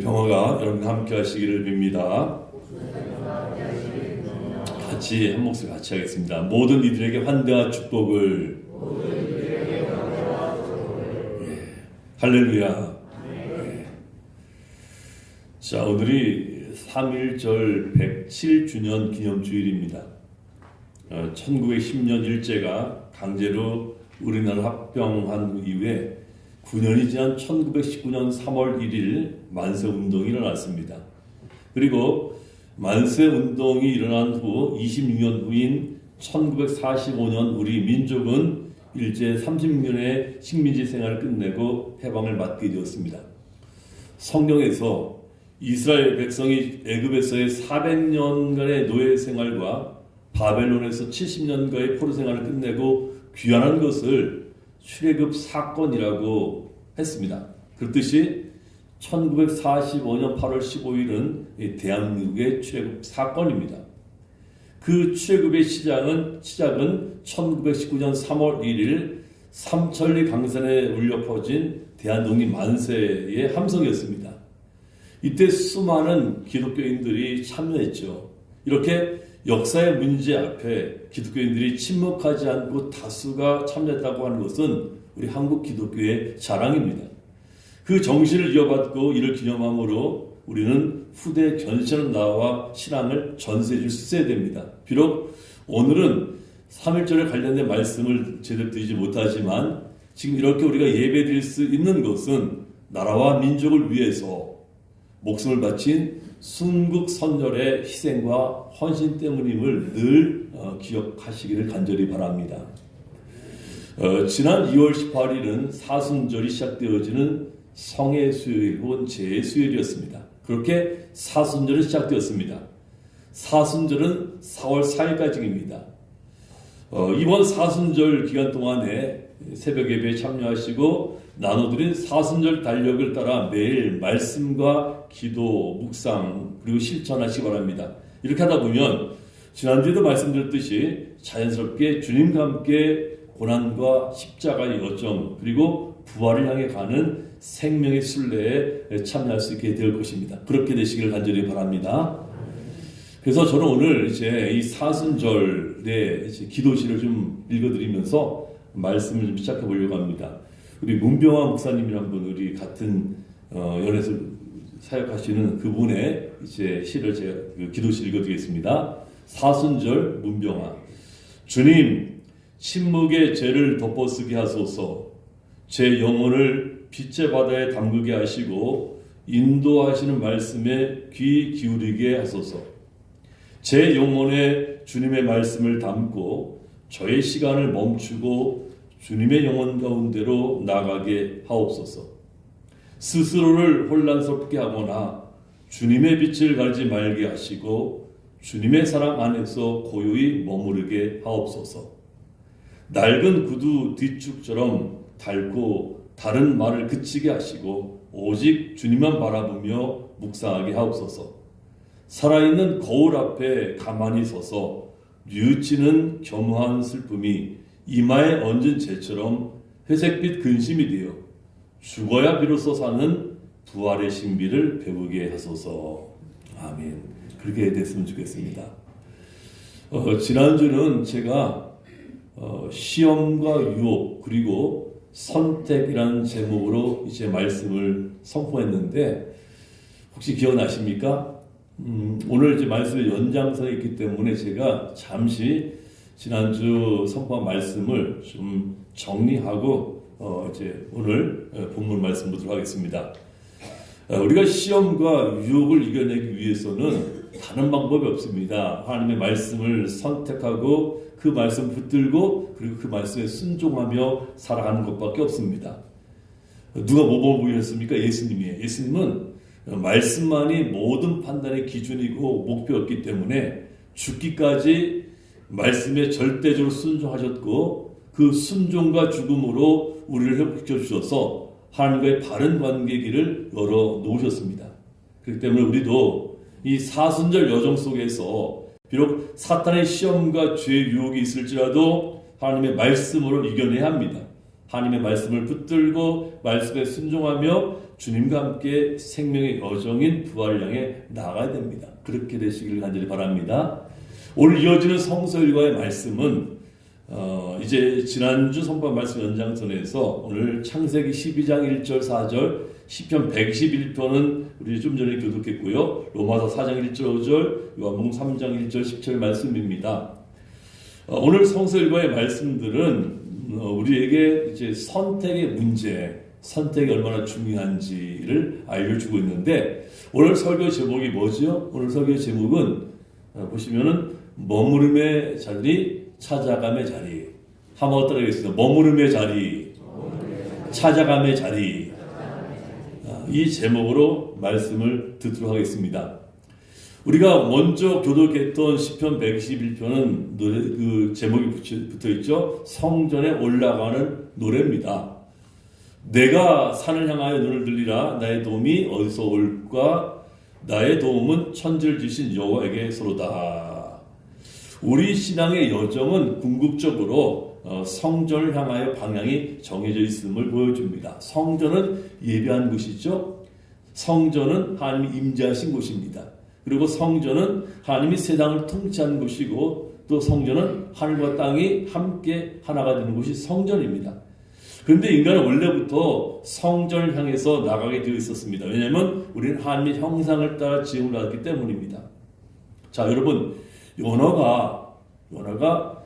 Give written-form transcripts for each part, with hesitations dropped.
평화가 여러분과 함께 하시기를 빕니다. 같이 한 목소리 같이 하겠습니다. 모든 이들에게 환대와 축복을. 할렐루야. 자, 오늘이 3.1절 107주년 기념주일입니다. 1910년 일제가 강제로 우리나라 합병한 이후에 9년이 지난 1919년 3월 1일 만세운동이 일어났습니다. 그리고 만세운동이 일어난 후 26년 후인 1945년 우리 민족은 일제 36년의 식민지 생활을 끝내고 해방을 맞게 되었습니다. 성경에서 이스라엘 백성이 애굽에서의 400년간의 노예 생활과 바벨론에서 70년간의 포로 생활을 끝내고 귀환한 것을 출애굽 사건이라고 했습니다. 그렇듯이 1945년 8월 15일은 대한민국의 출애굽 사건입니다. 그 출애굽의 시작은 1919년 3월 1일 삼천리 강산에 울려 퍼진 대한독립 만세의 함성이었습니다. 이때 수많은 기독교인들이 참여했죠. 이렇게 역사의 문제 앞에 기독교인들이 침묵하지 않고 다수가 참여했다고 하는 것은 우리 한국 기독교의 자랑입니다. 그 정신을 이어받고 이를 기념함으로 우리는 후대 견시하는 나와 신앙을 전수해 줄 수 있어야 됩니다. 비록 오늘은 3.1절에 관련된 말씀을 제대로 드리지 못하지만 지금 이렇게 우리가 예배 드릴 수 있는 것은 나라와 민족을 위해서 목숨을 바친 순국 선열의 희생과 헌신 때문임을 늘 기억하시기를 간절히 바랍니다. 지난 2월 18일은 사순절이 시작되어지는 성의 수요일 혹은 제의 수요일이었습니다. 그렇게 사순절이 시작되었습니다. 사순절은 4월 4일까지입니다. 이번 사순절 기간 동안에 새벽 예배에 참여하시고 나눠드린 사순절 달력을 따라 매일 말씀과 기도, 묵상 그리고 실천하시기 바랍니다. 이렇게 하다 보면 지난주에도 말씀드렸듯이 자연스럽게 주님과 함께 고난과 십자가의 여정 그리고 부활을 향해 가는 생명의 순례에 참여할 수 있게 될 것입니다. 그렇게 되시기를 간절히 바랍니다. 그래서 저는 오늘 이제 이 사순절의 기도시를 좀 읽어드리면서 말씀을 좀 시작해 보려고 합니다. 우리 문병화 목사님이란 분, 우리 같은 연에서 사역하시는 그분의 이제 시를 제가 기도시 읽어드리겠습니다. 사순절 문병화. 주님, 침묵의 죄를 덮어쓰게 하소서. 제 영혼을 빛의 바다에 담그게 하시고 인도하시는 말씀에 귀 기울이게 하소서. 제 영혼에 주님의 말씀을 담고 저의 시간을 멈추고 주님의 영혼 가운데로 나가게 하옵소서. 스스로를 혼란스럽게 하거나 주님의 빛을 가리지 말게 하시고 주님의 사랑 안에서 고요히 머무르게 하옵소서. 낡은 구두 뒤축처럼 닳고 다른 말을 그치게 하시고 오직 주님만 바라보며 묵상하게 하옵소서. 살아있는 거울 앞에 가만히 서서 뉘우치는 겸허한 슬픔이 이마에 얹은 재처럼 회색빛 근심이 되어 죽어야 비로소 사는 부활의 신비를 배우게 하소서. 아멘. 그렇게 됐으면 좋겠습니다. 지난주는 제가 시험과 유혹 그리고 선택이라는 제목으로 이제 말씀을 선포했는데 혹시 기억나십니까? 오늘 이제 말씀의 연장선이 있기 때문에 제가 잠시 지난주 선포한 말씀을 좀 정리하고 이제 오늘 본문 말씀 보도록 하겠습니다. 우리가 시험과 유혹을 이겨내기 위해서는 다른 방법이 없습니다. 하나님의 말씀을 선택하고 그 말씀 붙들고 그리고 그 말씀에 순종하며 살아가는 것밖에 없습니다. 누가 뭐 보이셨습니까? 예수님이에요. 예수님은 말씀만이 모든 판단의 기준이고 목표였기 때문에 죽기까지 말씀에 절대적으로 순종하셨고 그 순종과 죽음으로 우리를 회복시켜 주셔서 하나님과의 바른 관계 길을 열어 놓으셨습니다. 그렇기 때문에 우리도 이 사순절 여정 속에서 비록 사탄의 시험과 죄의 유혹이 있을지라도 하나님의 말씀으로 이겨내야 합니다. 하나님의 말씀을 붙들고 말씀에 순종하며 주님과 함께 생명의 여정인 부활을 향해 나아가야 됩니다. 그렇게 되시길 간절히 바랍니다. 오늘 이어지는 성서일과의 말씀은 이제 지난주 성경 말씀 연장선에서 오늘 창세기 12장 1절 4절, 시편 111편은 우리 좀 전에 교독했고요. 로마서 4장 1절 5절, 요한복음 3장 1절 10절 말씀입니다. 오늘 성서일과의 말씀들은 우리에게 이제 선택의 문제, 선택이 얼마나 중요한지를 알려주고 있는데, 오늘 설교 제목이 뭐죠? 오늘 설교 제목은 보시면은 머무름의 자리, 찾아감의 자리. 한번 따라하겠습니다. 머무름의 자리, 찾아감의 자리. 이 제목으로 말씀을 듣도록 하겠습니다. 우리가 먼저 교독했던 시편 121편은 노래, 그 제목이 붙어 있죠. 성전에 올라가는 노래입니다. 내가 산을 향하여 눈을 들리라. 나의 도움이 어디서 올까? 나의 도움은 천지를 지신 여호와에게서로다. 우리 신앙의 여정은 궁극적으로 성전을 향하여 방향이 정해져 있음을 보여줍니다. 성전은 예배한 곳이죠. 성전은 하나님이 임재하신 곳입니다. 그리고 성전은 하나님이 세상을 통치하는 곳이고, 또 성전은 하늘과 땅이 함께 하나가 되는 곳이 성전입니다. 그런데 인간은 원래부터 성전을 향해서 나가게 되어 있었습니다. 왜냐하면 우리는 하나님의 형상을 따라 지음을 받았기 때문입니다. 자, 여러분, 요나가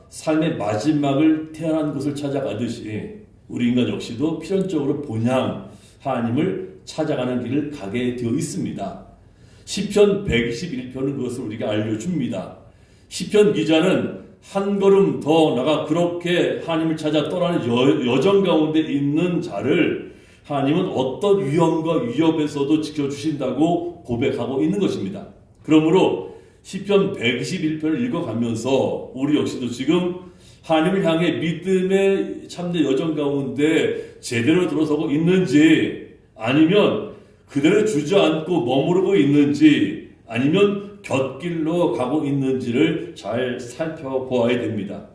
삶의 마지막을 태어난 곳을 찾아가듯이 우리 인간 역시도 필연적으로 본향 하나님을 찾아가는 길을 가게 되어 있습니다. 시편 121편은 그것을 우리가 알려줍니다. 시편 기자는 한 걸음 더 나가 그렇게 하나님을 찾아 떠나는 여정 가운데 있는 자를 하나님은 어떤 위험과 위협에서도 지켜주신다고 고백하고 있는 것입니다. 그러므로 시편 121편을 읽어가면서 우리 역시도 지금 하나님을 향해 믿음의 참된 여정 가운데 제대로 들어서고 있는지, 아니면 그대로 주저앉고 머무르고 있는지, 아니면 곁길로 가고 있는지를 잘 살펴보아야 됩니다.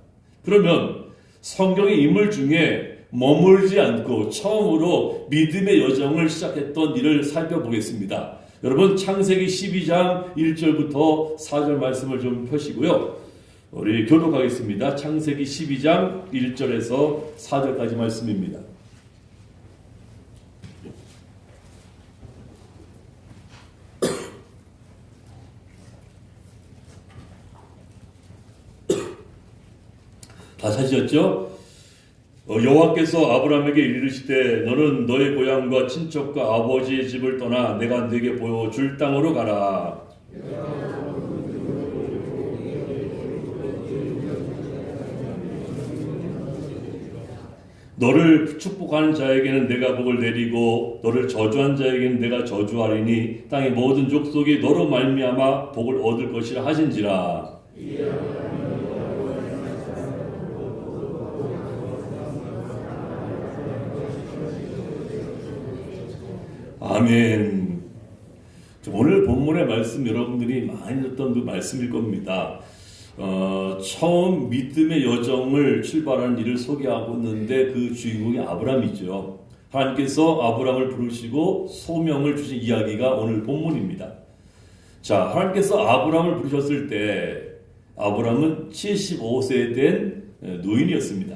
그러면 성경의 인물 중에 머물지 않고 처음으로 믿음의 여정을 시작했던 이를 살펴보겠습니다. 여러분, 창세기 12장 1절부터 4절 말씀을 좀 펴시고요. 우리 교독하겠습니다. 창세기 12장 1절에서 4절까지 말씀입니다. 다 찾으셨죠? 여호와께서 아브라함에게 이르시되 너는 너의 고향과 친척과 아버지의 집을 떠나 내가 네게 보여줄 땅으로 가라. 너를 축복하는 자에게는 내가 복을 내리고 너를 저주한 자에게는 내가 저주하리니 땅의 모든 족속이 너로 말미암아 복을 얻을 것이라 하신지라. 아멘. 오늘 본문의 말씀 여러분들이 많이 듣던 그 말씀일 겁니다. 처음 믿음의 여정을 출발하는 일을 소개하고 있는데 그 주인공이 아브라함이죠. 하나님께서 아브라함을 부르시고 소명을 주신 이야기가 오늘 본문입니다. 자, 하나님께서 아브라함을 부르셨을 때 아브라함은 75세 된 노인이었습니다.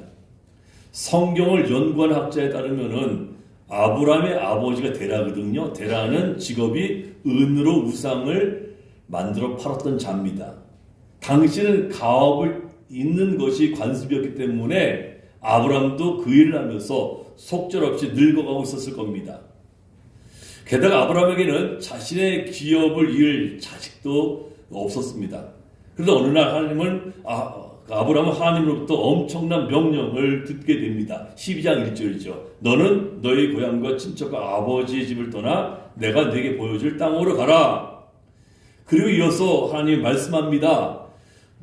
성경을 연구한 학자에 따르면은 아브라함의 아버지가 데라거든요. 데라는 직업이 은으로 우상을 만들어 팔았던 자입니다. 당시는 가업을 잇는 것이 관습이었기 때문에 아브라함도 그 일을 하면서 속절없이 늙어가고 있었을 겁니다. 게다가 아브라함에게는 자신의 기업을 이을 자식도 없었습니다. 그래서 어느 날 하나님은 아브라함은 하나님으로부터 엄청난 명령을 듣게 됩니다. 12장 1절이죠. 너는 너희 고향과 친척과 아버지의 집을 떠나 내가 네게 보여줄 땅으로 가라. 그리고 이어서 하나님이 말씀합니다.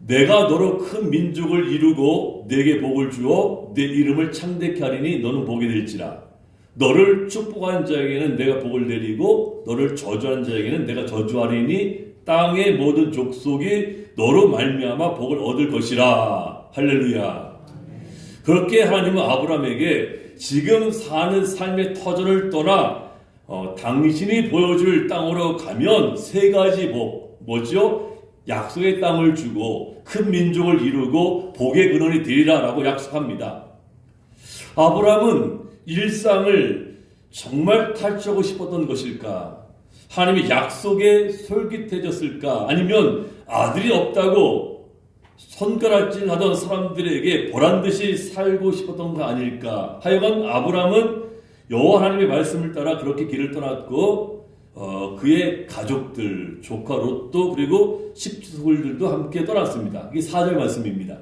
내가 너로 큰 민족을 이루고 네게 복을 주어 네 이름을 창대케 하리니 너는 복이 될지라. 너를 축복한 자에게는 내가 복을 내리고 너를 저주한 자에게는 내가 저주하리니 땅의 모든 족속이 너로 말미암아 복을 얻을 것이라. 할렐루야. 그렇게 하나님은 아브라함에게 지금 사는 삶의 터전을 떠나 당신이 보여줄 땅으로 가면 세 가지 뭐죠? 약속의 땅을 주고 큰 민족을 이루고 복의 근원이 되리라 라고 약속합니다. 아브라함은 일상을 정말 탈취하고 싶었던 것일까? 하나님의 약속에 솔깃해졌을까? 아니면 아들이 없다고 손가락질 하던 사람들에게 보란듯이 살고 싶었던 거 아닐까? 하여간 아브라함은 여호와 하나님의 말씀을 따라 그렇게 길을 떠났고 그의 가족들, 조카 롯도 그리고 십수들도 함께 떠났습니다. 이게 4절 말씀입니다.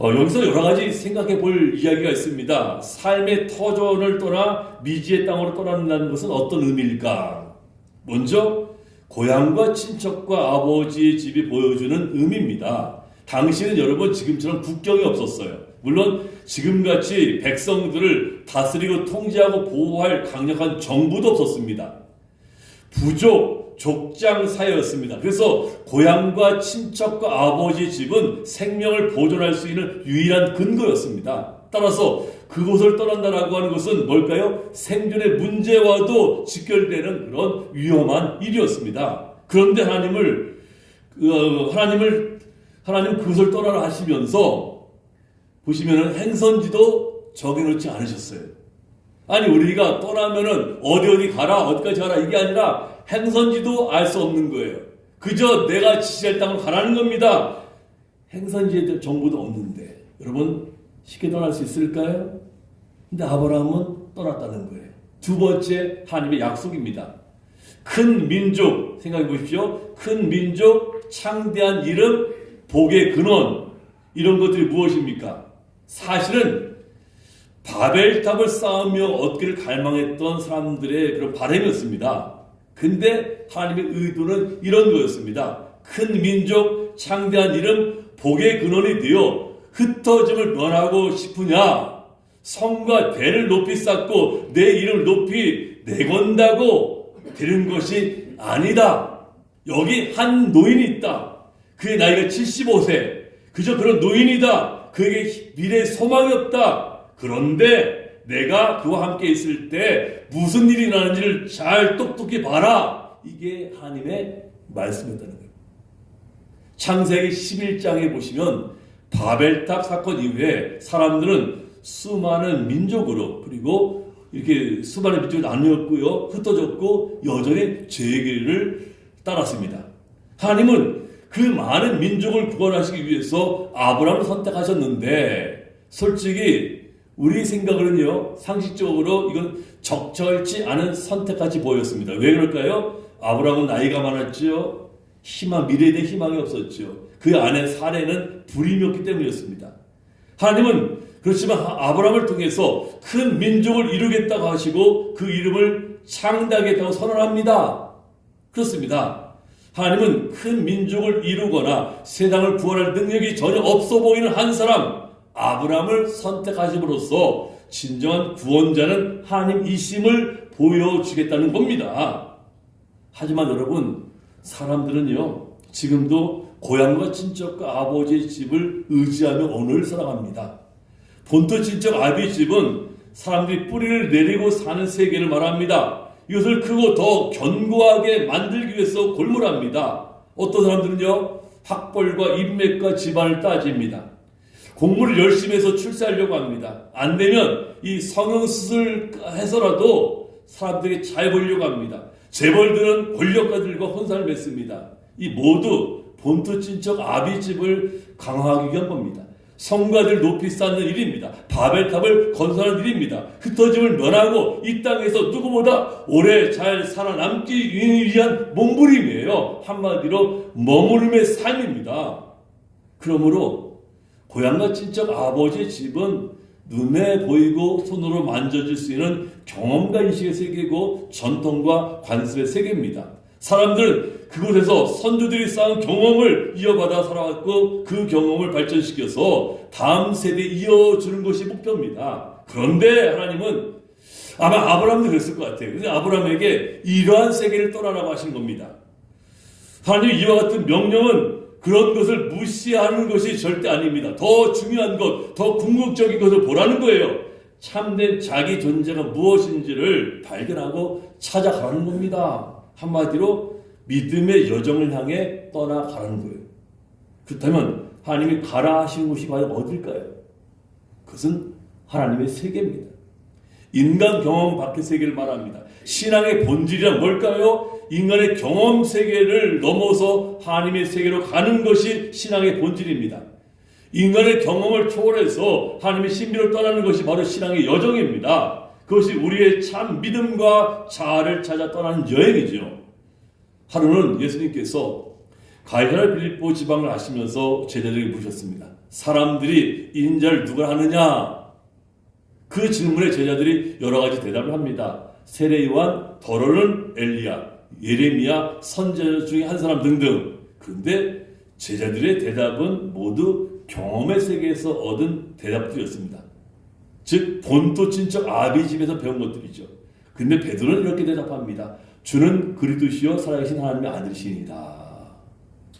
여기서 여러 가지 생각해 볼 이야기가 있습니다. 삶의 터전을 떠나 미지의 땅으로 떠난다는 것은 어떤 의미일까? 먼저 고향과 친척과 아버지의 집이 보여주는 의미입니다. 당시는 여러분 지금처럼 국경이 없었어요. 물론 지금같이 백성들을 다스리고 통제하고 보호할 강력한 정부도 없었습니다. 부족, 족장 사회였습니다. 그래서 고향과 친척과 아버지 집은 생명을 보존할 수 있는 유일한 근거였습니다. 따라서 그곳을 떠난다라고 하는 것은 뭘까요? 생존의 문제와도 직결되는 그런 위험한 일이었습니다. 그런데 하나님 그것을 떠나라 하시면서 보시면은 행선지도 정해놓지 않으셨어요. 아니 우리가 떠나면은 어디 가라 어디까지 가라 이게 아니라 행선지도 알 수 없는 거예요. 그저 내가 지시할 땅을 가라는 겁니다. 행선지에 대한 정보도 없는데 여러분 쉽게 떠날 수 있을까요? 근데 아브라함은 떠났다는 거예요. 두 번째 하나님의 약속입니다. 큰 민족 생각해 보십시오. 큰 민족, 창대한 이름, 복의 근원 이런 것들이 무엇입니까? 사실은 바벨탑을 쌓으며 얻기를 갈망했던 사람들의 그런 바람이었습니다. 근데 하나님의 의도는 이런 거였습니다. 큰 민족, 창대한 이름, 복의 근원이 되어 흩어짐을 면하고 싶으냐? 성과 대를 높이 쌓고 내 이름을 높이 내건다고 되는 것이 아니다. 여기 한 노인이 있다. 그의 나이가 75세. 그저 그런 노인이다. 그에게 미래의 소망이 없다. 그런데 내가 그와 함께 있을 때 무슨 일이 나는지를 잘 똑똑히 봐라. 이게 하나님의 말씀이었다는 거예요. 창세기 11장에 보시면 바벨탑 사건 이후에 사람들은 수많은 민족으로 그리고 이렇게 수많은 민족이 나뉘었고요. 흩어졌고 여전히 죄의 길을 따랐습니다. 하나님은 그 많은 민족을 구원하시기 위해서 아브라함을 선택하셨는데 솔직히 우리 생각으로는요. 상식적으로 이건 적절치 않은 선택같이 보였습니다. 왜 그럴까요? 아브라함은 나이가 많았죠. 미래에 대한 희망이 없었죠. 그 안에 사례는 불임이었기 때문이었습니다. 하나님은 그렇지만 아브라함을 통해서 큰 민족을 이루겠다고 하시고 그 이름을 창대하겠다고 선언합니다. 그렇습니다. 하나님은 큰 민족을 이루거나 세상을 구원할 능력이 전혀 없어 보이는 한 사람 아브라함을 선택하심으로써 진정한 구원자는 하나님이심을 보여주겠다는 겁니다. 하지만 여러분 사람들은요 지금도 고향과 친척과 아버지의 집을 의지하며 언어를 살아갑니다. 본토 친척 아비 집은 사람들이 뿌리를 내리고 사는 세계를 말합니다. 이것을 크고 더 견고하게 만들기 위해서 골몰합니다. 어떤 사람들은요 학벌과 인맥과 집안을 따집니다. 공부를 열심히 해서 출세하려고 합니다. 안 되면 이 성형수술 해서라도 사람들에게 잘 보이려고 합니다. 재벌들은 권력가들과 혼사를 맺습니다. 이 모두 본토 친척 아비 집을 강화하기 위한 겁니다. 성가들 높이 쌓는 일입니다. 바벨탑을 건설하는 일입니다. 흩어짐을 면하고 이 땅에서 누구보다 오래 잘 살아남기 위한 몸부림이에요. 한마디로 머무름의 삶입니다. 그러므로 고향과 친척 아버지의 집은 눈에 보이고 손으로 만져질 수 있는 경험과 인식의 세계고 전통과 관습의 세계입니다. 사람들은 그곳에서 선조들이 쌓은 경험을 이어받아 살아왔고 그 경험을 발전시켜서 다음 세대에 이어주는 것이 목표입니다. 그런데 하나님은 아마 아브라함도 그랬을 것 같아요. 그래서 아브라함에게 이러한 세계를 떠나라고 하신 겁니다. 하나님 이와 같은 명령은 그런 것을 무시하는 것이 절대 아닙니다. 더 중요한 것, 더 궁극적인 것을 보라는 거예요. 참된 자기 존재가 무엇인지를 발견하고 찾아가는 겁니다. 한마디로 믿음의 여정을 향해 떠나가는 거예요. 그렇다면 하나님이 가라 하신 곳이 과연 어딜까요? 그것은 하나님의 세계입니다. 인간 경험 밖의 세계를 말합니다. 신앙의 본질이란 뭘까요? 인간의 경험 세계를 넘어서 하나님의 세계로 가는 것이 신앙의 본질입니다. 인간의 경험을 초월해서 하나님의 신비를 떠나는 것이 바로 신앙의 여정입니다. 그것이 우리의 참 믿음과 자아를 찾아 떠나는 여행이죠. 하루는 예수님께서 가이사랴 빌립보 지방을 하시면서 제자들에게 물으셨습니다. 사람들이 인자를 누가 하느냐? 그 질문에 제자들이 여러 가지 대답을 합니다. 세례 요한, 더러는 엘리야, 예레미야, 선지자 중에 한 사람 등등. 그런데 제자들의 대답은 모두 경험의 세계에서 얻은 대답들이었습니다. 즉 본토 친척 아비 집에서 배운 것들이죠. 근데 베드로는 이렇게 대답합니다. 주는 그리스도시요 살아계신 하나님의 아들이시니이다.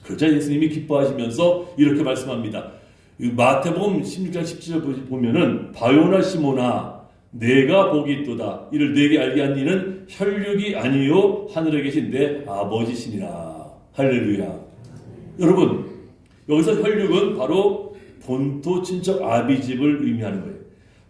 그러자 예수님이 기뻐하시면서 이렇게 말씀합니다. 마태복음 16장 17절 보면은 바요나 시모나 내가 복이 있도다. 이를 내게 알게 한 이는 혈육이 아니요 하늘에 계신 내 아버지시니라. 할렐루야. 여러분 여기서 혈육은 바로 본토 친척 아비집을 의미하는 거예요.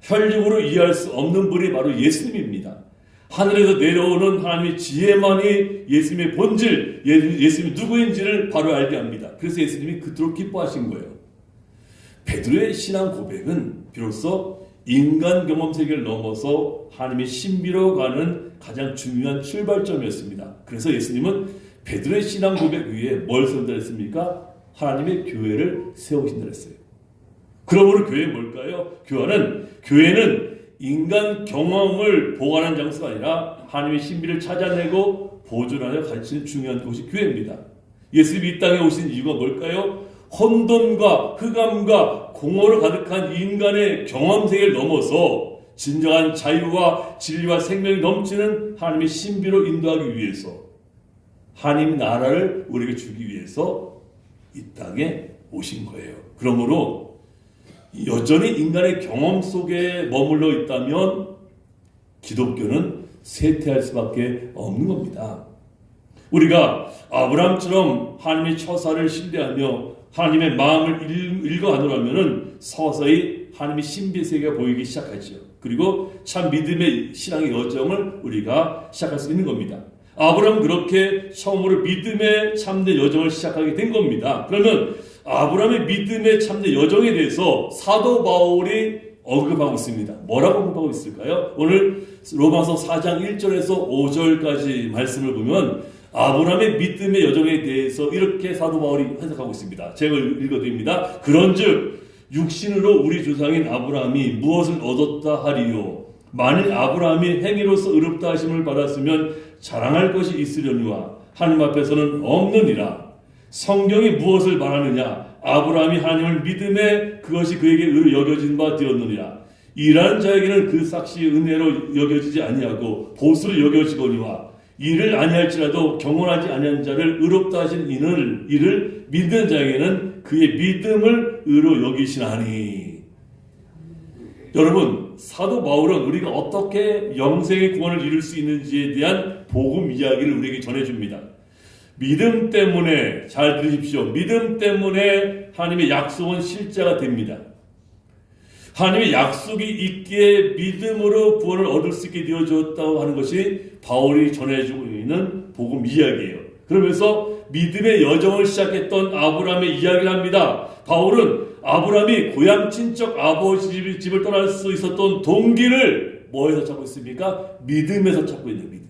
혈육으로 이해할 수 없는 분이 바로 예수님입니다. 하늘에서 내려오는 하나님의 지혜만이 예수님의 본질, 예수님이 누구인지를 바로 알게 합니다. 그래서 예수님이 그토록 기뻐하신 거예요. 베드로의 신앙 고백은 비로소 인간 경험 세계를 넘어서 하나님의 신비로 가는 가장 중요한 출발점이었습니다. 그래서 예수님은 베드로의 신앙 고백 위에 뭘 세운다 했습니까? 하나님의 교회를 세우신다 했어요. 그러므로 교회는 뭘까요? 교회는 인간 경험을 보관하는 장소가 아니라 하나님의 신비를 찾아내고 보존하여 가르치는 중요한 곳이 교회입니다. 예수님이 이 땅에 오신 이유가 뭘까요? 혼돈과 흑암과 공허로 가득한 인간의 경험 세계를 넘어서 진정한 자유와 진리와 생명이 넘치는 하나님의 신비로 인도하기 위해서 하나님 나라를 우리에게 주기 위해서 이 땅에 오신 거예요. 그러므로 여전히 인간의 경험 속에 머물러 있다면 기독교는 쇠퇴할 수밖에 없는 겁니다. 우리가 아브라함처럼 하나님의 처사를 신뢰하며 하나님의 마음을 읽어가노라면 서서히 하나님의 신비 세계가 보이기 시작하죠. 그리고 참 믿음의 신앙의 여정을 우리가 시작할 수 있는 겁니다. 아브라함은 그렇게 처음으로 믿음의 참된 여정을 시작하게 된 겁니다. 그러면 아브라함의 믿음의 참된 여정에 대해서 사도 바울이 언급하고 있습니다. 뭐라고 언급하고 있을까요? 오늘 로마서 4장 1절에서 5절까지 말씀을 보면 아브라함의 믿음의 여정에 대해서 이렇게 사도 바울이 해석하고 있습니다. 제가 읽어드립니다. 그런즉 육신으로 우리 조상인 아브라함이 무엇을 얻었다 하리요? 만일 아브라함이 행위로서 의롭다 하심을 받았으면 자랑할 것이 있으려니와 하나님 앞에서는 없느니라. 성경이 무엇을 말하느냐? 아브라함이 하나님을 믿음에 그것이 그에게 의로 여겨진 바 되었느니라. 일하는 자에게는 그 삭시 은혜로 여겨지지 아니하고 보수로 여겨지거니와 이를 아니할지라도 경건하지 아니한 자를 의롭다 하신 이를 믿는 자에게는 그의 믿음을 의로 여기시나니. 여러분 사도 바울은 우리가 어떻게 영생의 구원을 이룰 수 있는지에 대한 복음 이야기를 우리에게 전해줍니다. 믿음 때문에, 잘 들으십시오. 믿음 때문에 하나님의 약속은 실제가 됩니다. 하나님의 약속이 있기에 믿음으로 구원을 얻을 수 있게 되어졌다고 하는 것이 바울이 전해주고 있는 복음 이야기예요. 그러면서 믿음의 여정을 시작했던 아브라함의 이야기를 합니다. 바울은 아브라함이 고향 친척 아버지 집을 떠날 수 있었던 동기를 뭐에서 찾고 있습니까? 믿음에서 찾고 있는 믿음.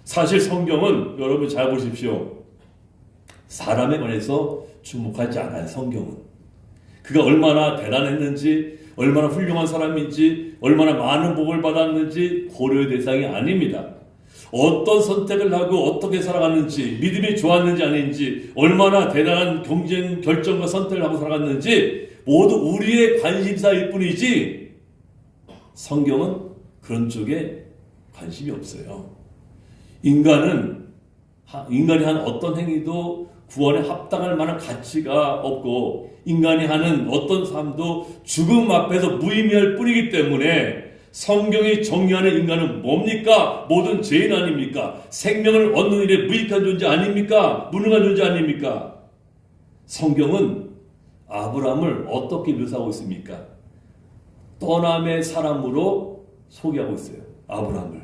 사실 성경은 여러분 잘 보십시오. 사람에 관해서 주목하지 않아요. 성경은. 그가 얼마나 대단했는지, 얼마나 훌륭한 사람인지, 얼마나 많은 복을 받았는지 고려의 대상이 아닙니다. 어떤 선택을 하고 어떻게 살아갔는지, 믿음이 좋았는지 아닌지, 얼마나 대단한 경쟁, 결정과 선택을 하고 살아갔는지 모두 우리의 관심사일 뿐이지 성경은 그런 쪽에 관심이 없어요. 인간이 한 어떤 행위도 구원에 합당할 만한 가치가 없고 인간이 하는 어떤 삶도 죽음 앞에서 무의미할 뿐이기 때문에 성경이 정의하는 인간은 뭡니까? 모든 죄인 아닙니까? 생명을 얻는 일에 무익한 존재 아닙니까? 무능한 존재 아닙니까? 성경은 아브라함을 어떻게 묘사하고 있습니까? 떠남의 사람으로 소개하고 있어요. 아브라함을.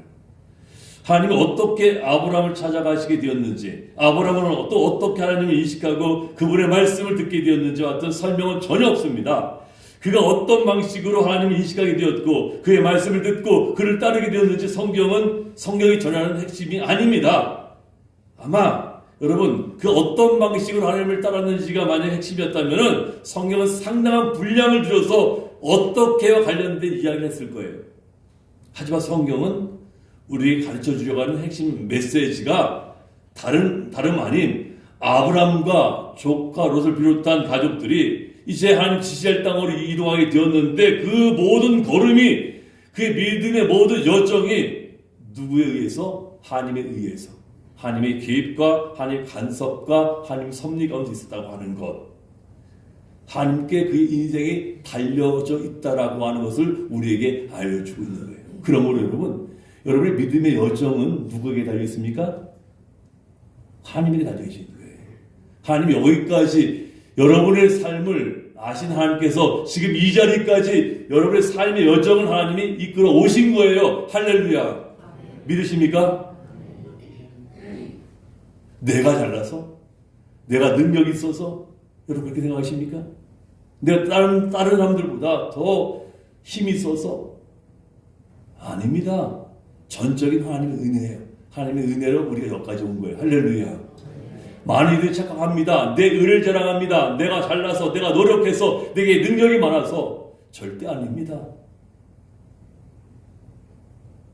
하나님이 어떻게 아브라함을 찾아가시게 되었는지, 아브라함은 또 어떻게 하나님을 인식하고 그분의 말씀을 듣게 되었는지와 같은 설명은 전혀 없습니다. 그가 어떤 방식으로 하나님을 인식하게 되었고 그의 말씀을 듣고 그를 따르게 되었는지 성경이 전하는 핵심이 아닙니다. 아마 여러분 그 어떤 방식으로 하나님을 따랐는지가 만약 핵심이었다면 성경은 상당한 분량을 들여서 어떻게와 관련된 이야기를 했을 거예요. 하지만 성경은 우리에게 가르쳐 주려고 하는 핵심 메시지가 다름 아닌 아브람과 조카 롯을 비롯한 가족들이 이제 하나님 지시할 땅으로 이동하게 되었는데 그 모든 걸음이 그의 믿음의 모든 여정이 누구에 의해서? 하나님에 의해서. 하나님의 개입과 하나님의 간섭과 하나님의 섭리 가운데 있었다고 하는 것. 하나님께 그의 인생이 달려져 있다라고 하는 것을 우리에게 알려주고 있는 거예요. 그러므로 여러분의 믿음의 여정은 누구에게 달려 있습니까? 하나님에게 달려 있는 거예요. 하나님이 여기까지 여러분의 삶을 아신 하나님께서 지금 이 자리까지 여러분의 삶의 여정을 하나님이 이끌어 오신 거예요. 할렐루야. 믿으십니까? 내가 잘나서? 내가 능력이 있어서? 여러분 그렇게 생각하십니까? 내가 다른 사람들보다 더 힘이 있어서? 아닙니다. 전적인 하나님의 은혜예요. 하나님의 은혜로 우리가 여기까지 온 거예요. 할렐루야. 많은 이들이 착각합니다. 내 의를 자랑합니다. 내가 잘나서, 내가 노력해서, 내게 능력이 많아서. 절대 아닙니다.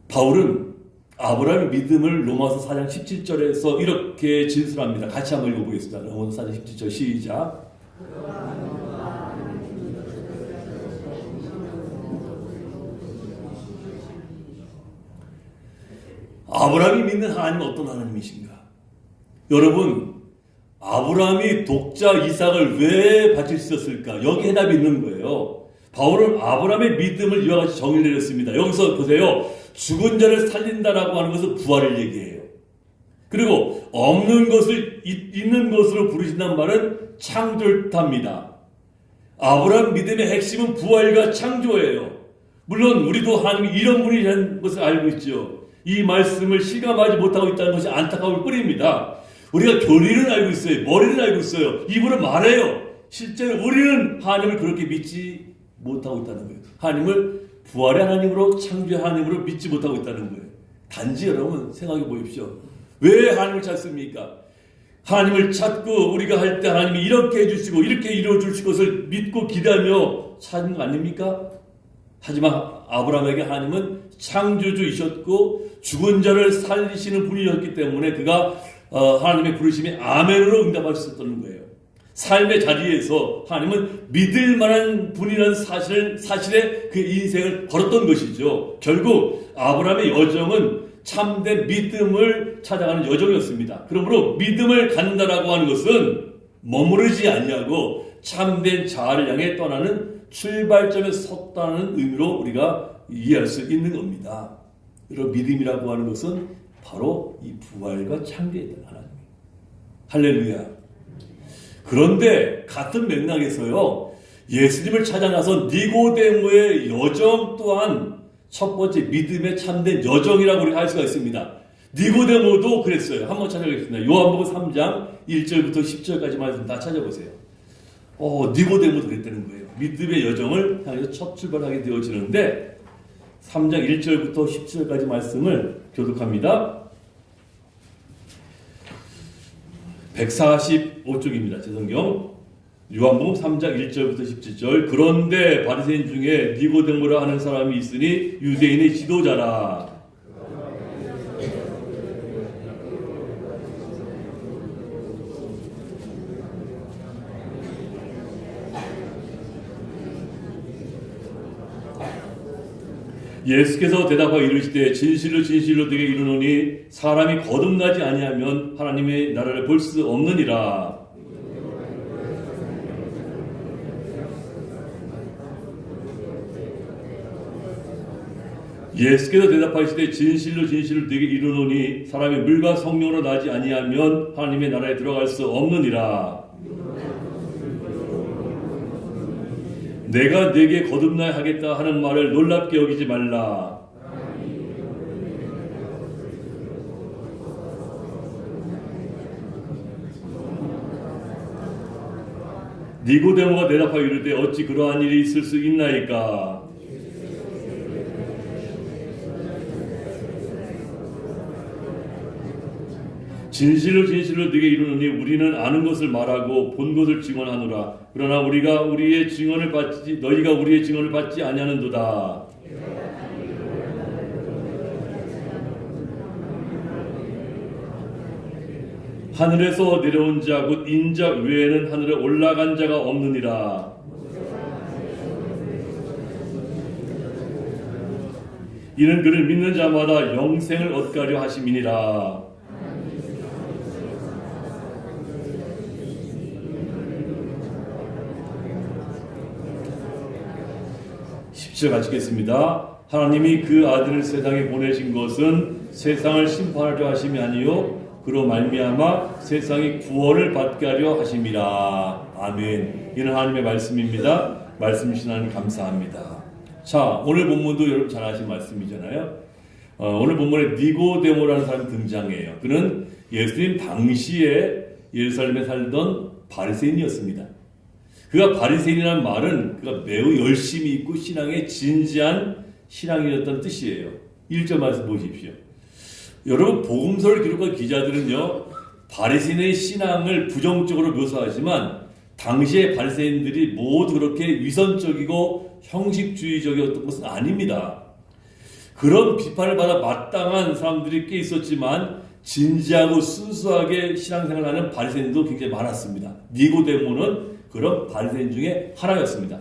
바울은 아브라함의 믿음을 로마서 4장 17절에서 이렇게 진술합니다. 같이 한번 읽어보겠습니다. 로마서 4장 17절 시작. 아브라함이 믿는 하나님은 어떤 하나님이신가? 여러분, 아브라함이 독자 이삭을 왜 바칠 수 있었을까? 여기 해답이 있는 거예요. 바울은 아브라함의 믿음을 이와 같이 정의를 내렸습니다. 여기서 보세요. 죽은 자를 살린다라고 하는 것은 부활을 얘기해요. 그리고 없는 것을 있는 것으로 부르신다는 말은 창조를 뜻합니다. 아브라함 믿음의 핵심은 부활과 창조예요. 물론 우리도 하나님이 이런 분이라는 것을 알고 있죠. 이 말씀을 실감하지 못하고 있다는 것이 안타까울 뿐입니다. 우리가 교리는 알고 있어요. 머리는 알고 있어요. 입으로 말해요. 실제로 우리는 하나님을 그렇게 믿지 못하고 있다는 거예요. 하나님을 부활의 하나님으로 창조의 하나님으로 믿지 못하고 있다는 거예요. 단지 여러분 생각해 보십시오. 왜 하나님을 찾습니까? 하나님을 찾고 우리가 할 때 하나님이 이렇게 해주시고 이렇게 이루어주실 것을 믿고 기대하며 찾는 거 아닙니까? 하지만 아브라함에게 하나님은 창조주이셨고 죽은 자를 살리시는 분이었기 때문에 그가 하나님의 부르심에 아멘으로 응답할 수 있었던 거예요. 삶의 자리에서 하나님은 믿을 만한 분이라는 사실에 그 인생을 걸었던 것이죠. 결국 아브라함의 여정은 참된 믿음을 찾아가는 여정이었습니다. 그러므로 믿음을 갖는다라고 하는 것은 머무르지 아니하고 참된 자아를 향해 떠나는 출발점에 섰다는 의미로 우리가 이해할 수 있는 겁니다. 여러분 믿음이라고 하는 것은 바로 이 부활과 창조에 있는 하나님이에요. 할렐루야. 그런데 같은 맥락에서요. 예수님을 찾아 나선 니고데모의 여정 또한 첫 번째 믿음의 참된 여정이라고 우리가 할 수가 있습니다. 니고데모도 그랬어요. 한번 찾아보겠습니다. 요한복음 3장 1절부터 10절까지 말씀 다 찾아보세요. 니고데모도 그랬다는 거예요. 믿음의 여정을 향해서 첫 출발하게 되어지는데 3장 1절부터 10절까지 말씀을 교독합니다. 145쪽입니다. 제 성경. 요한복음 3장 1절부터 17절. 그런데 바리새인 중에 니고데모라 하는 사람이 있으니 유대인의 지도자라. 예수께서 대답하여 이르시되 진실로 진실로 네게 이르노니 사람이 거듭나지 아니하면 하나님의 나라를 볼 수 없느니라. 예수께서 대답하시되 진실로 진실로 네게 이르노니 사람이 물과 성령으로 나지 아니하면 하나님의 나라에 들어갈 수 없느니라. 내가 네게 거듭나야 하겠다 하는 말을 놀랍게 여기지 말라. 니고데모가 대답하여 이르되 어찌 그러한 일이 있을 수 있나이까. 진실로 진실로 네게 이르노니 우리는 아는 것을 말하고 본 것을 증언하노라. 그러나 우리가 우리의 증언을 받지 너희가 우리의 증언을 받지 아니하는도다. 하늘에서 내려온 자 곧 인자 외에는 하늘에 올라간 자가 없느니라. 이는 그를 믿는 자마다 영생을 얻가려 하심이니라. 10절 같이 읽겠습니다. 하나님이 그 아들을 세상에 보내신 것은 세상을 심판하려 하심이 아니요 그로 말미암아 세상이 구원을 받게 하려 하심이라. 아멘. 이는 하나님의 말씀입니다. 말씀이신 하나님 감사합니다. 자, 오늘 본문도 여러분 잘 아시는 말씀이잖아요. 오늘 본문에 니고데모라는 사람이 등장해요. 그는 예수님 당시에 예루살렘에 살던 바리새인이었습니다. 그가 바리새인이라는 말은 그가 매우 열심히 있고 신앙에 진지한 신앙인이었다는 뜻이에요. 1절 말씀 보십시오. 여러분 복음서를 기록한 기자들은요 바리새인의 신앙을 부정적으로 묘사하지만 당시의 바리새인들이 모두 그렇게 위선적이고 형식주의적이었던 것은 아닙니다. 그런 비판을 받아 마땅한 사람들이 꽤 있었지만 진지하고 순수하게 신앙생활하는 바리새인도 굉장히 많았습니다. 니고데모는 그런 바리새인 중에 하나였습니다.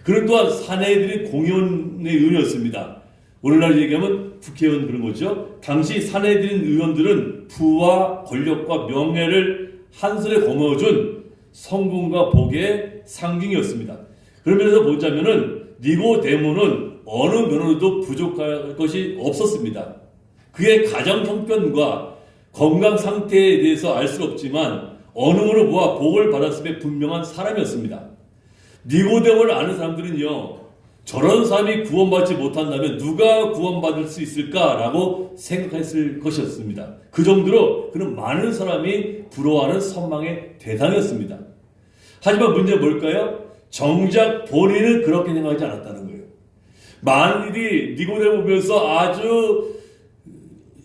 그는 또한 사내들의 공연의 의원이었습니다. 오늘날 얘기하면 국회의원 그런 거죠. 당시 사내들인 의원들은 부와 권력과 명예를 한 손에 거머쥔 성공과 복의 상징이었습니다. 그런 면에서 보자면은 니고데모는 어느 면으로도 부족할 것이 없었습니다. 그의 가정 형편과 건강 상태에 대해서 알 수 없지만 어느 모아 복을 받았음에 분명한 사람이었습니다. 니고데모를 아는 사람들은요 저런 사람이 구원받지 못한다면 누가 구원받을 수 있을까라고 생각했을 것이었습니다. 그 정도로 그는 많은 사람이 부러워하는 선망의 대상이었습니다. 하지만 문제는 뭘까요? 정작 본인은 그렇게 생각하지 않았다는 거예요. 많은 이들이 니고데모 보면서 아주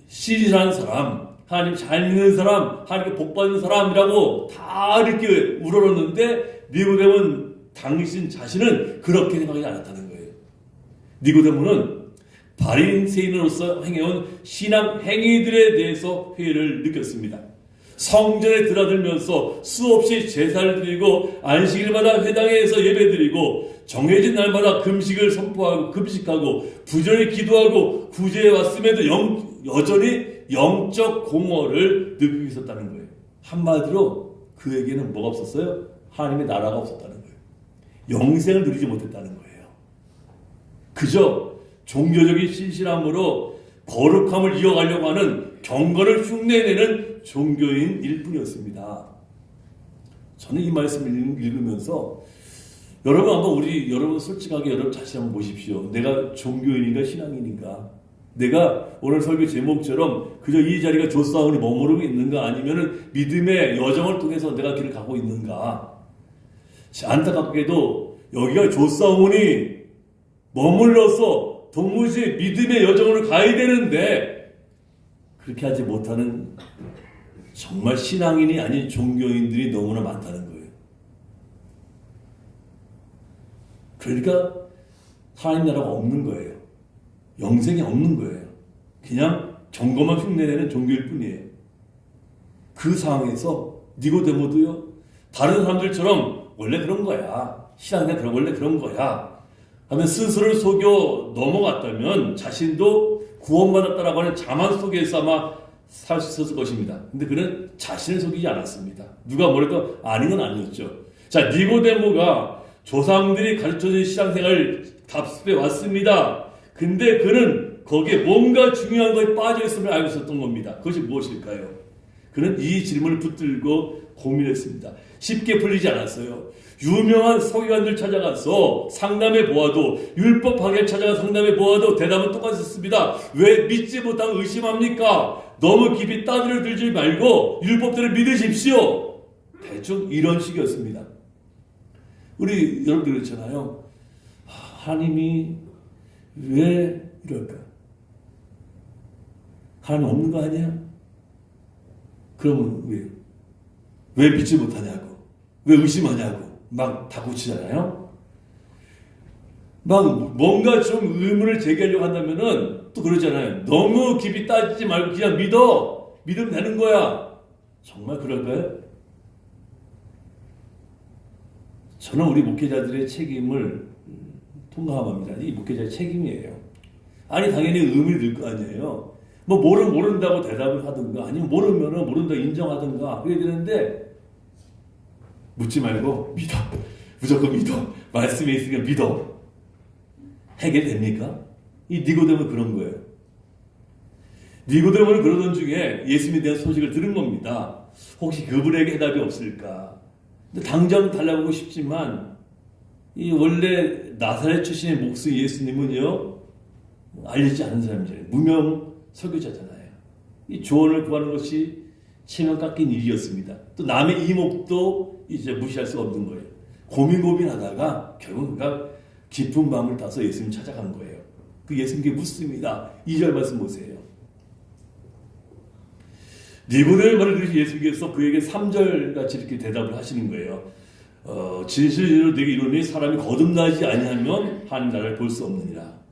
신실한 사람, 하나님 잘 믿는 사람, 하나님께 복받는 사람이라고 다 이렇게 우러렀는데 니고데모는 당신 자신은 그렇게 생각하지 않았다는 거예요. 니고데모는 바리새인으로서 행해온 신앙 행위들에 대해서 회의를 느꼈습니다. 성전에 드나들면서 수없이 제사를 드리고 안식일마다 회당에서 예배드리고 정해진 날마다 금식을 선포하고 금식하고 부전히 기도하고 구제해 왔음에도 여전히 영적 공허를 느끼고 있었다는 거예요. 한마디로 그에게는 뭐가 없었어요? 하나님의 나라가 없었다는 거예요. 영생을 누리지 못했다는 거예요. 그저 종교적인 신실함으로 거룩함을 이어가려고 하는 경건을 흉내내는 종교인일 뿐이었습니다. 저는 이 말씀을 읽으면서 여러분 한번 여러분 솔직하게 여러분 자신 한번 보십시오. 내가 종교인인가 신앙인인가? 내가 오늘 설교 제목처럼 그저 이 자리가 조사원이 머무르고 있는가 아니면은 믿음의 여정을 통해서 내가 길을 가고 있는가? 안타깝게도 여기가 조사원이 머물러서 도무지 믿음의 여정을 가야 되는데 그렇게 하지 못하는 정말 신앙인이 아닌 종교인들이 너무나 많다는 거예요. 그러니까 하나님 나라가 없는 거예요. 영생이 없는 거예요. 그냥 경건만 흉내내는 종교일 뿐이에요. 그 상황에서 니고데모도요. 다른 사람들처럼 원래 그런 거야. 신앙이 원래 그런 거야. 하면 스스로를 속여 넘어갔다면 자신도 구원받았다라고 하는 자만 속에서 아마 살 수 있었을 것입니다. 근데 그는 자신을 속이지 않았습니다. 누가 뭐래도 아닌 건 아니었죠. 자, 니고데모가 조상들이 가르쳐준 신앙생활을 답습해 왔습니다. 근데 그는 거기에 뭔가 중요한 것에 빠져 있음을 알고 있었던 겁니다. 그것이 무엇일까요? 그는 이 질문을 붙들고 고민했습니다. 쉽게 풀리지 않았어요. 유명한 서기관들 찾아가서 상담해 보아도, 율법 학에 찾아가 상담해 보아도 대답은 똑같았습니다. 왜 믿지 못하고 의심합니까? 너무 깊이 따들어들지 말고 율법대로 믿으십시오. 대충 이런 식이었습니다. 우리 여러분들 그렇잖아요. 하나님이 왜 이럴까? 하나님 없는 거 아니야? 그러면 왜요? 왜 믿지 못하냐고? 왜 의심하냐고? 막 다구치잖아요? 막 뭔가 좀 의문을 제기하려고 한다면은 또 그러잖아요. 너무 깊이 따지지 말고 그냥 믿어. 믿으면 되는 거야. 정말 그럴까요? 저는 우리 목회자들의 책임을 통감합니다. 이 목회자의 책임이에요. 아니 당연히 의문이 들 거 아니에요. 뭐 모른다고 대답을 하든가 아니면 모르면은 모른다 인정하든가 그래야 되는데 묻지 말고 믿어. 무조건 믿어. 말씀에 있으니까 믿어. 해결됩니까? 이 니고데모는 그런 거예요. 니고데모는 그러던 중에 예수님에 대한 소식을 들은 겁니다. 혹시 그분에게 해답이 없을까? 근데 당장 달라보고 싶지만 이 원래 나사렛 출신의 목수 예수님은요 알려지지 않은 사람이잖아요. 무명 설교자잖아요. 이 조언을 구하는 것이 체면 깎인 일이었습니다. 또 남의 이목도 이제 무시할 수가 없는 거예요. 고민하다가 결국 그가 깊은 마음을 따서 예수님 찾아간 거예요. 그 예수님께 묻습니다. 2절 말씀 보세요. 니고데모의 말을 들으신 예수님께서 그에게 3절 같이 이렇게 대답을 하시는 거예요. 진실로 내게 이르노니 사람이 거듭나지 아니하면 하나님 나라를 볼 수 없느니라.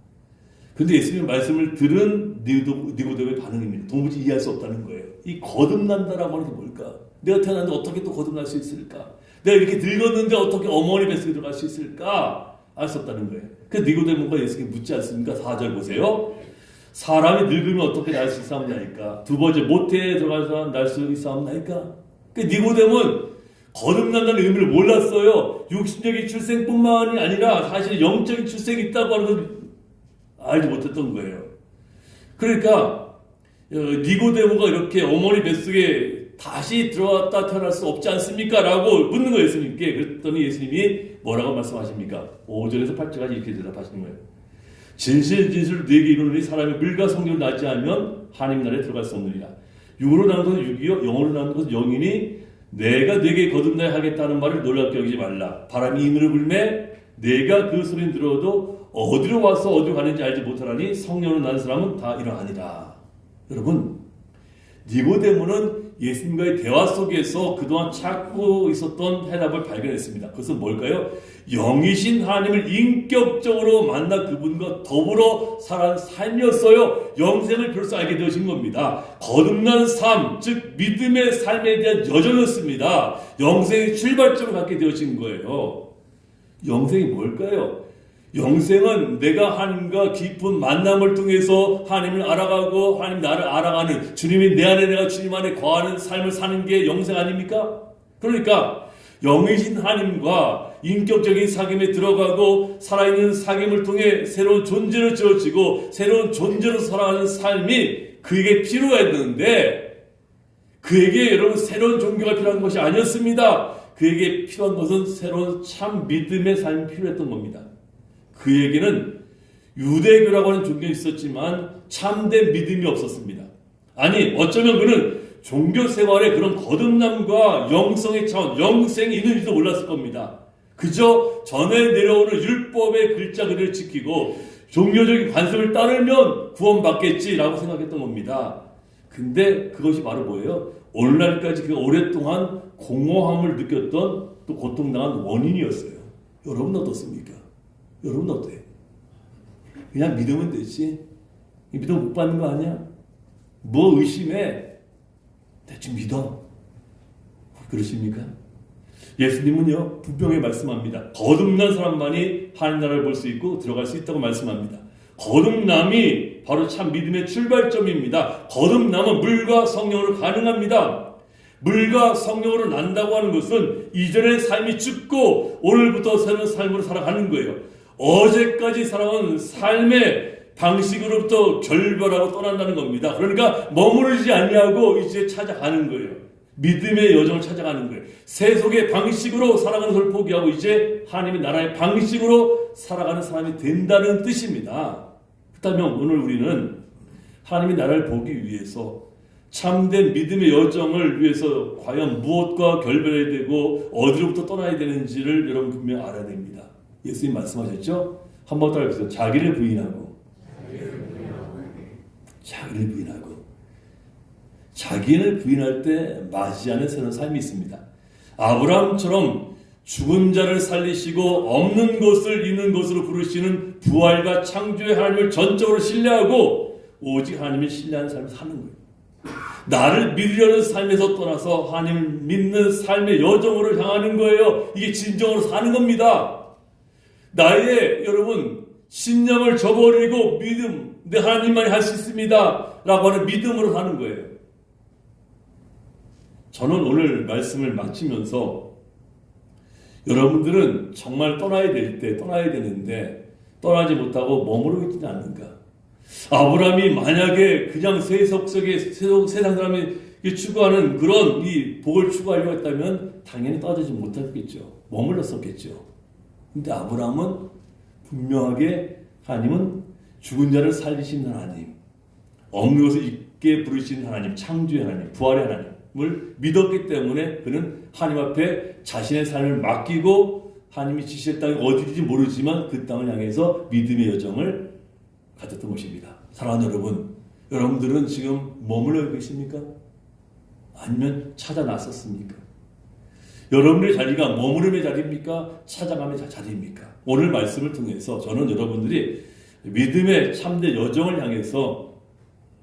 근데 예수님의 말씀을 들은 니고데모의 반응입니다. 도무지 이해할 수 없다는 거예요. 이 거듭난다라고 하는 게 뭘까? 내가 태어났는데 어떻게 또 거듭날 수 있을까? 내가 이렇게 늙었는데 어떻게 어머니 뱃속에 들어갈 수 있을까? 알 수 없다는 거예요. 그래서 니고데모가 예수님께 묻지 않습니까? 4절 보세요. 사람이 늙으면 어떻게 날 수 있사옵나이까? 두 번째 모태에 들어간 사람 날 수 있사옵나이까? 그 니고데모는 거듭난다는 의미를 몰랐어요. 육신적인 출생뿐만이 아니라 사실 영적인 출생이 있다고 하는 걸 알지 못했던 거예요. 그러니까 니고데모가 이렇게 어머니 뱃속에 다시 들어왔다 태어날 수 없지 않습니까? 라고 묻는 거예요, 예수님께. 그랬더니 예수님이 뭐라고 말씀하십니까? 5절에서 8절까지 이렇게 대답하시는 거예요. 진실 네게 이르노니 사람이 물과 성령을 낳지 않으면 하나님 나라에 들어갈 수 없느니라. 육으로 낳는 것은 육이요 영으로 낳는 것은 영이니 내가 네게 거듭나야 하겠다는 말을 놀랍게 여기지 말라. 바람이 이문을 불매 내가 그 소리를 들어도 어디로 와서 어디로 가는지 알지 못하라니 성령으로 낳은 사람은 다 이러하니라. 여러분, 니고데모는 예수님과의 대화 속에서 그동안 찾고 있었던 해답을 발견했습니다. 그것은 뭘까요? 영이신 하나님을 인격적으로 만나 그분과 더불어 살아온 삶이었어요. 영생을 비로소 알게 되어진 겁니다. 거듭난 삶, 즉 믿음의 삶에 대한 여정이었습니다. 영생의 출발점을 갖게 되어진 거예요. 영생이 뭘까요? 영생은 내가 하나님과 깊은 만남을 통해서 하나님을 알아가고 하나님 나를 알아가는, 주님이 내 안에 내가 주님 안에 거하는 삶을 사는 게 영생 아닙니까? 그러니까 영이신 하나님과 인격적인 사귐에 들어가고 살아있는 사귐을 통해 새로운 존재로 지어지고 새로운 존재로 살아가는 삶이 그에게 필요했는데, 그에게 여러분 새로운 종교가 필요한 것이 아니었습니다. 그에게 필요한 것은 새로운 참 믿음의 삶이 필요했던 겁니다. 그에게는 유대교라고 하는 종교가 있었지만 참된 믿음이 없었습니다. 아니, 어쩌면 그는 종교 생활에 그런 거듭남과 영성의 차원, 영생이 있는지도 몰랐을 겁니다. 그저 전에 내려오는 율법의 글자 그대로 지키고 종교적인 관습을 따르면 구원받겠지라고 생각했던 겁니다. 근데 그것이 바로 뭐예요? 오늘날까지 그 오랫동안 공허함을 느꼈던 또 고통당한 원인이었어요. 여러분 어떻습니까? 여러분 어때요? 그냥 믿으면 되지. 믿으면 못 받는 거 아니야? 뭐 의심해? 대충 믿어. 그러십니까? 예수님은요 분명히 말씀합니다. 거듭난 사람만이 하나님 나라를 볼 수 있고 들어갈 수 있다고 말씀합니다. 거듭남이 바로 참 믿음의 출발점입니다. 거듭남은 물과 성령으로 가능합니다. 물과 성령으로 난다고 하는 것은 이전의 삶이 죽고 오늘부터 새로운 삶으로 살아가는 거예요. 어제까지 살아온 삶의 방식으로부터 결별하고 떠난다는 겁니다. 그러니까 머무르지 아니하고 이제 찾아가는 거예요. 믿음의 여정을 찾아가는 거예요. 세속의 방식으로 살아가는 것을 포기하고 이제 하나님의 나라의 방식으로 살아가는 사람이 된다는 뜻입니다. 그렇다면 오늘 우리는 하나님의 나라를 보기 위해서 참된 믿음의 여정을 위해서 과연 무엇과 결별해야 되고 어디로부터 떠나야 되는지를 여러분 분명 알아야 됩니다. 예수님 말씀하셨죠? 한번 따라해보세요. 자기를 부인하고 자기를 부인할 때 맞이하는 새로운 삶이 있습니다. 아브라함처럼 죽은 자를 살리시고 없는 것을 있는 것으로 부르시는 부활과 창조의 하나님을 전적으로 신뢰하고 오직 하나님을 신뢰하는 삶을 사는 거예요. 나를 믿으려는 삶에서 떠나서 하나님을 믿는 삶의 여정으로 향하는 거예요. 이게 진정으로 사는 겁니다. 나의 여러분 신념을 저버리고 믿음, 내 하나님만이 할 수 있습니다 라고 하는 믿음으로 사는 거예요. 저는 오늘 말씀을 마치면서 여러분들은 정말 떠나야 될 때 떠나야 되는데 떠나지 못하고 머무르고 있지는 않는가? 아브라함이 만약에 그냥 세상 사람이 추구하는 그런 이 복을 추구하려고 했다면 당연히 떠나지 못했겠죠. 머물렀었겠죠. 근데 아브라함은 분명하게 하나님은 죽은 자를 살리신 하나님, 없는 것을 있게 부르신 하나님, 창조의 하나님, 부활의 하나님을 믿었기 때문에 그는 하나님 앞에 자신의 삶을 맡기고 하나님이 지시의 땅이 어디인지 모르지만 그 땅을 향해서 믿음의 여정을 가졌던 것입니다. 사랑하는 여러분, 여러분들은 지금 머물러 계십니까? 아니면 찾아 나섰습니까? 여러분의 자리가 머무름의 자리입니까? 찾아감의 자리입니까? 오늘 말씀을 통해서 저는 여러분들이 믿음의 참된 여정을 향해서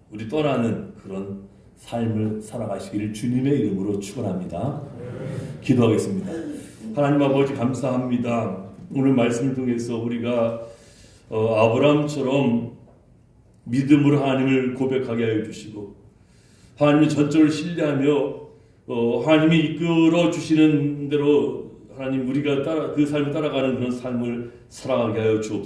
우리 떠나는 그런 삶을 살아가시기를 주님의 이름으로 축원합니다. 기도하겠습니다. 하나님 아버지 감사합니다. 오늘 말씀을 통해서 우리가 아브라함처럼 믿음으로 하나님을 고백하게 하여 주시고 하나님의 전적을 신뢰하며 하나님이 이끌어 주시는 대로 하나님 우리가 그 삶을 따라가는 그런 삶을 살아가게 하여 주옵소서.